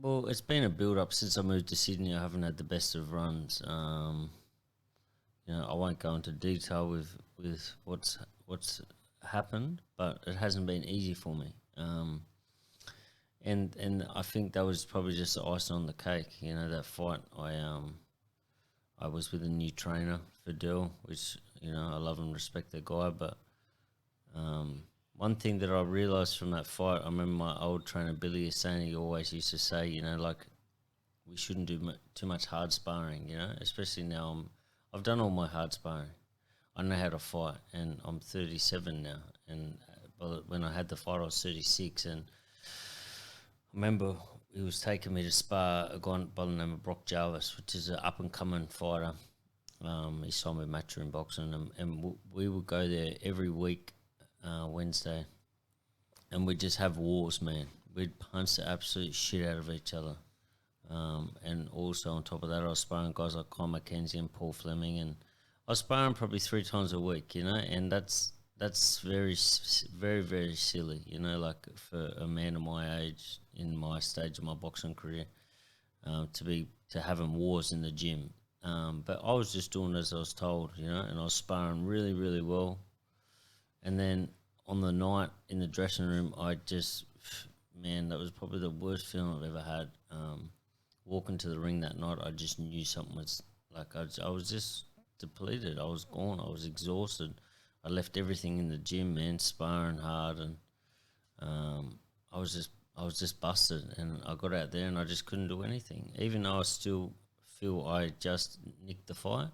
Well, it's been a build up since I moved to Sydney. I haven't had the best of runs. I won't go into detail with what's happened, but it hasn't been easy for me. And I think that was probably just the icing on the cake. That fight. I was with a new trainer, Fidel, which I love and respect the guy. But one thing that I realised from that fight, I remember my old trainer Billy is saying, he always used to say, like we shouldn't do too much hard sparring. Especially now I've done all my hard sparring. I know how to fight, and I'm 37 now. And when I had the fight, I was 36, and I remember he was taking me to spar a guy by the name of Brock Jarvis, which is an up and coming fighter. He signed with Matchroom Boxing, and we would go there every week, Wednesday, and we'd just have wars, man. We'd punch the absolute shit out of each other. And also on top of that, I was sparring guys like Con McKenzie and Paul Fleming, and I was sparring probably 3 times a week, and that's very, very silly, like for a man of my age in my stage of my boxing career, to having wars in the gym. But I was just doing as I was told, and I was sparring really, really well. And then on the night in the dressing room, man, that was probably the worst feeling I've ever had. Walking to the ring that night, I just knew something was like I was just depleted. I was gone. I was exhausted. I left everything in the gym, man, sparring hard, and I was just busted. And I got out there, and I just couldn't do anything, even though I still feel I just nicked the fight,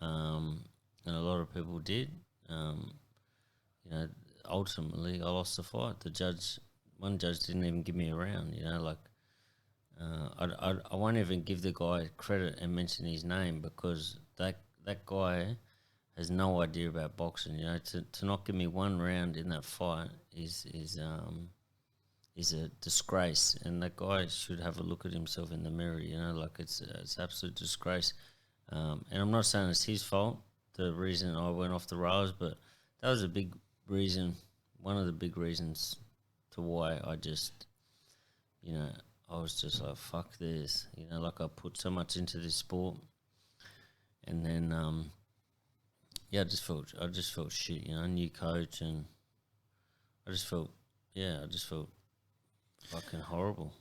and a lot of people did. Um, you know, Ultimately, I lost the fight. One judge didn't even give me a round. I won't even give the guy credit and mention his name because that guy has no idea about boxing. To not give me one round in that fight is a disgrace, and that guy should have a look at himself in the mirror. Like it's absolute disgrace. And I'm not saying it's his fault. The reason I went off the rails, but that was a big reason. One of the big reasons to why you know, I was just like, fuck this. Like I put so much into this sport, and then yeah, I just felt shit. New coach, and I just felt, I just felt fucking horrible.